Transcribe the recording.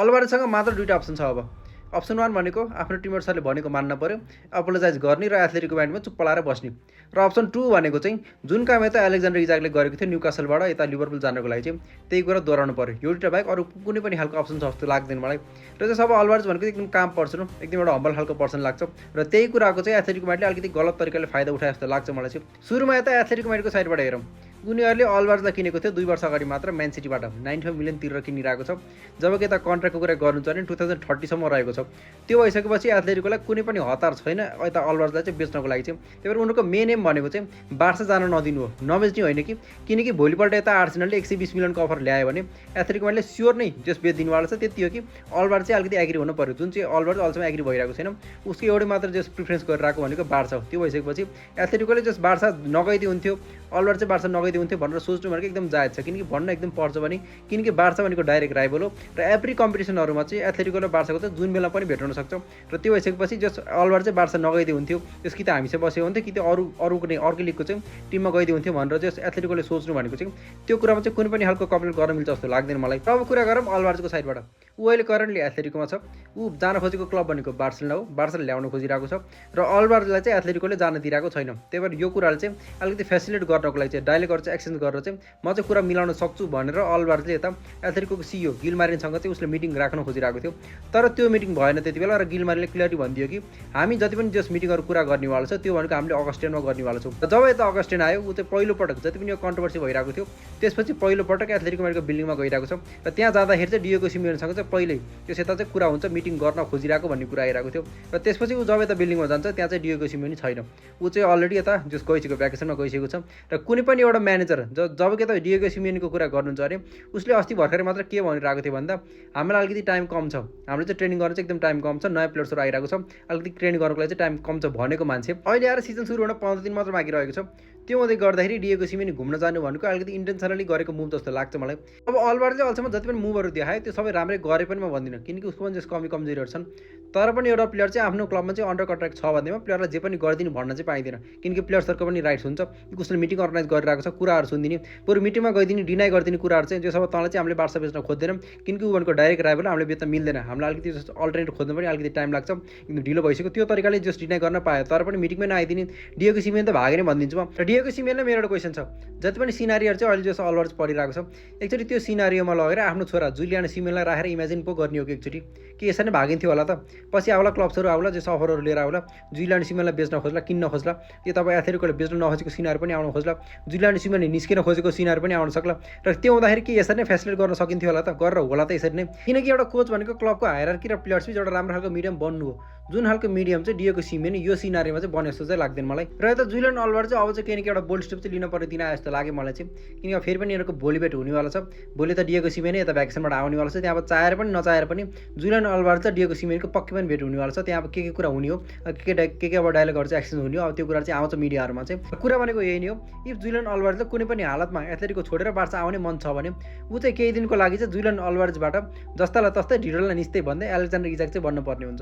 अल्भारेजसँग मात्र दुईटा अप्सन छ अब। अप्सन 1 भनेको आफ्नो टिममेट सरले भनेको मान्न पर्यो, अपोलोजाइज गर्ने र एथलेटिको माइन्डमा चुप्प लाएर बस्ने। र अप्सन 2 भनेको चाहिँ जुन काम यता एलेक्जेन्डर इजाकले गरेको थियो न्युकासलबाट यता लिभरपुल जानको लागि चाहिँ त्यही कुरा दोहोऱ्याउनु पर्यो। यो दुईटा बाहेक अरू कुनै पनि खालको अप्सन छ जस्तो लाग्दैन मलाई। र चाहिँ अब अल्भारेज भनेको एकदम काम पर्सन हो, एकदम एउटा हम्बल खालको पर्सन लाग्छ र त्यही कुराको चाहिँ एथलेटिको माइन्डले अलिकति गलत तरिकाले फाइदा उठाए जस्तो लाग्छ मलाई चाहिँ। सुरुमा यता एथलेटिको माइन्डको साइडबाट हेरौँ, उनीहरूले अल्भारेजलाई किनेको थियो 2 वर्ष अगाडि मात्र म्यान सिटीबाट 95 मिलियन तिरेर किनिरहेको छ, जबकि यता कन्ट्र्याक्टको कुरा गर्नु चाहिँ 2030 सम्म रहेको छ। त्यो भइसकेपछि एथलेटिकोलाई कुनै पनि हतार छैन यता अल्भारेजलाई चाहिँ बेच्नको लागि चाहिँ। त्यही भएर उनीहरूको मेन एम भनेको चाहिँ बार्सा जान नदिनु हो, नबेच्ने होइन कि, किनकि भोलिपल्ट यता आर्सेनलले 120 मिलियनको अफर ल्यायो भने एथलेटिको माइन्डले स्योर नै जस बेचिदिनुवाला छ। त्यति हो कि अल्भारेज चाहिँ अलिकति एग्री हुनु पर्यो, जुन चाहिँ अल्भारेज अहिलेसम्म एग्री भइरहेको छैन। उसको एउटै मात्र जस प्रिफरेन्स गरिरहेको भनेको बार्सा हो। त्यो भइसकेपछि एथलेटिकोले जस बार्सा नगइदिए हुन्थ्यो, अल्भारेज चाहिँ बार्सा नगइदिए हुन्थ्यो भनेर सोच्नु भनेको एकदम जायज छ, किनकि भन्न एकदम पर्छ भने किनकि बार्सा भनेको डाइरेक्ट राइभल हो र एभ्री कम्पिटिसनमा चाहिँ एथलेटिको र बार्साको चाहिँ जुन बेला पनि भेट हुन सक्छ। र त्यो भइसकेपछि जस अल्भारेज चाहिँ बार्सा नगइदिए हुन्थ्यो, त्यस कि त हामीसँग बस्यो हुन्थ्यो कि त अरू कुनै अर्कै लिगको चाहिँ टिममा गइदिए हुन्थ्यो भनेर जस एथलेटिकोले सोच्नु भनेको चाहिँ त्यो कुरामा चाहिँ कुनै पनि खालको कम्प्लेन गर्न मिल्छ जस्तो लाग्दैन मलाई। अब कुरा गरौँ अल्भारेजको साइडबाट, ऊ अहिले करेन्टली एथलेटिकोमा छ, ऊ जान खोजेको क्लब भनेको बार्सेलोना हो, बार्साले ल्याउन खोजिरहेको छ र अल्भारेजलाई चाहिँ एथलेटिकोले जान दिइरहेको छैन। त्यही भएर यो कुराले चाहिँ अलिकति फेसिलिटेट गर्नको लागि चाहिँ डाइलेक्टहरू चाहिँ एक्सचेन्ज गरेर चाहिँ म चाहिँ कुरा मिलाउन सक्छु भनेर अल्भारेजले यता एथलेटिकोको सिइओ गिलमारिनसँग चाहिँ उसले मिटिङ राख्न खोजिरहेको थियो। तर त्यो मिटिङ भएन त्यति बेला र गिलमारिनले क्लियरली भनिदियो कि हामी जति पनि जस मिटिङहरू कुरा गर्नेवाला छ त्यो भनेको हामीले अगस्टेनमा गर्नेवाला छौँ। र जब यता अगस्टेन आयो ऊ चाहिँ पहिलोपटक जति पनि यो कन्ट्रोभर्सी भइरहेको थियो त्यसपछि पहिलोपटक एथलेटिको माइन्डको बिल्डिङमा गइरहेको छ र त्यहाँ जाँदाखेरि चाहिँ डिएगो सिमियोनसँग चाहिँ पहिल्यै त्यो यता चाहिँ कुरा हुन्छ मिटिङ गर्न खोजिरहेको भन्ने कुरा आइरहेको थियो। र त्यसपछि ऊ जब यता बिल्डिङमा जान्छ त्यहाँ चाहिँ डिएगो सिमियोन छैन, ऊ चाहिँ अलरेडी यता जस गइसक्यो, भ्याकेसनमा गइसकेको छ। र कुनै पनि एउटा म्यानेजर जब कि त डिएगो सिमियोनको कुरा गर्नुहुन्छ अरे उसले अस्ति भर्खरै मात्र के भनिरहेको थियो भन्दा हामीलाई अलिकति टाइम कम छ, हाम्रो चाहिँ ट्रेनिङ गर्न चाहिँ एकदम टाइम कम छ, नयाँ प्लेयर्सहरू आइरहेको छ, अलिकति ट्रेनिङ गर्नको लागि चाहिँ टाइम कम छ भनेको मान्छे अहिले आएर सिजन सुरु हुन 15 दिन मात्र बाँकी रहेको छ। त्यो हुँदै गर्दाखेरि डिएगो सिमियोन घुम्न जानु भनेको अलिकति इन्टेन्सनली गरेको मुभ जस्तो लाग्छ मलाई। अब अल्भारेजले अहिलेसम्म जति पनि मुभहरू देखायो त्यो सबै राम्रै गरे पनि म भन्दिनँ, किनकि उसको पनि जस कमी कमजोरीहरू छन्। तर पनि एउटा प्लेयर चाहिँ आफ्नो क्लबमा चाहिँ अन्डर कन्ट्र्याक्ट छ भन्दैमा प्लेयरलाई जे पनि गरिदिनु भन्न चाहिँ पाइँदैन, किनकि प्लेयर्सहरूको पनि राइट्स हुन्छ कि उसले मिटिङ अर्गनाइज गरिरहेको छ, कुराहरू सुनिदिने, बरु मिटिङमा गइदिने डिनाइ गरिदिने कुराहरू चाहिँ जो सब तँलाई चाहिँ हामीले बार्सा बेच्न खोज्दैनौँ, किनकि ऊ भनेको डाइरेक्ट राइभल हामीले बेच्न मिल्दैन, हामीलाई अलिकति जस्तो अल्टरनेटिभ खोज्नु पनि अलिकति टाइम लाग्छ, एकदम ढिलो भइसक्यो। त्यो तरिकाले जस्ट डिनाइ गर्न पायो तर पनि मिटिङमै नआइदिने डिएगो सिमियोन त भागे नै भनिदिन्छु म। र डिएगो सिमियोनले मेरो एउटा क्वेसन छ, जति पनि सिनारीहरू चाहिँ अहिले जस्तो अल्भारेज परिरहेको छ एकचोटि त्यो सिनारीमा लगेर आफ्नो छोरा जुलियानो सिमियोनलाई राखेर इमेजिन पो गर्ने हो कि एकचोटि कि यसरी नै भागिन्थ्यो होला त, पछि आउला क्लब्सहरू आउला जस अफरहरू लिएर आउला, जुलियानो सिमियोनलाई बेच्न खोज्ला, किन्न खोज्ला, यो तपाईँ एथलेटिकोले बेच्न नखोजेको सिनारी पनि आउन खोज्ला, जुलियानो सिमियोनले निस्किन खोजेको सिनारी पनि आउन सक्ला। र त्यो हुँदाखेरि के यसरी नै फेसिलिटेट गर्न सकिन्थ्यो होला त, गरेर होला त यसरी नै, किनकि एउटा कोच भनेको क्लबको हायरार्की र प्लेयर्स बिच एउटा राम्रो खालको मिडियम बन्नु हो, जुन खालको मिडियम चाहिँ डिएगो सिमियोन यो सिनारीमा चाहिँ बने जस्तो चाहिँ लाग्दैन मलाई। र यता जुलियन अल्भारेज चाहिँ अब चाहिँ केही न केही एउटा बोल्ड स्टेप चाहिँ लिन पर्ने दिन आयो जस्तो लाग्यो मलाई चाहिँ, किनकि फेरि पनि यिनीहरूको भोलि भेट हुनेवाला छ, भोलि त डिएगो सिमियोन यता भ्याकेसनबाट आउनेवाला छ, त्यहाँ अब चाहेर पनि नचाहेर पनि जुलियन अल्भारेज चाहिँ डिएगो सिमियोनको पक्कै पनि भेट हुनेवाला छ। त्यहाँ अब के कुरा हुने हो, के अब डायलगहरू चाहिँ एक्सचेन्ज हुने हो, अब त्यो कुरा चाहिँ आउँछ मिडियाहरूमा चाहिँ। कुरा भनेको यही नै हो, इफ जुलियन अल्भारेजले कुनै पनि हालतमा एथलेटिको छोडेर बार्सा आउने मन छ भने ऊ चाहिँ केही दिनको लागि चाहिँ जुलियन अल्भारेजबाट जस्तालाई तस्तै ढिडोलाई निस्दै भन्दै एलेक्जेन्डर इजाक चाहिँ बन्नुपर्ने हुन्छ।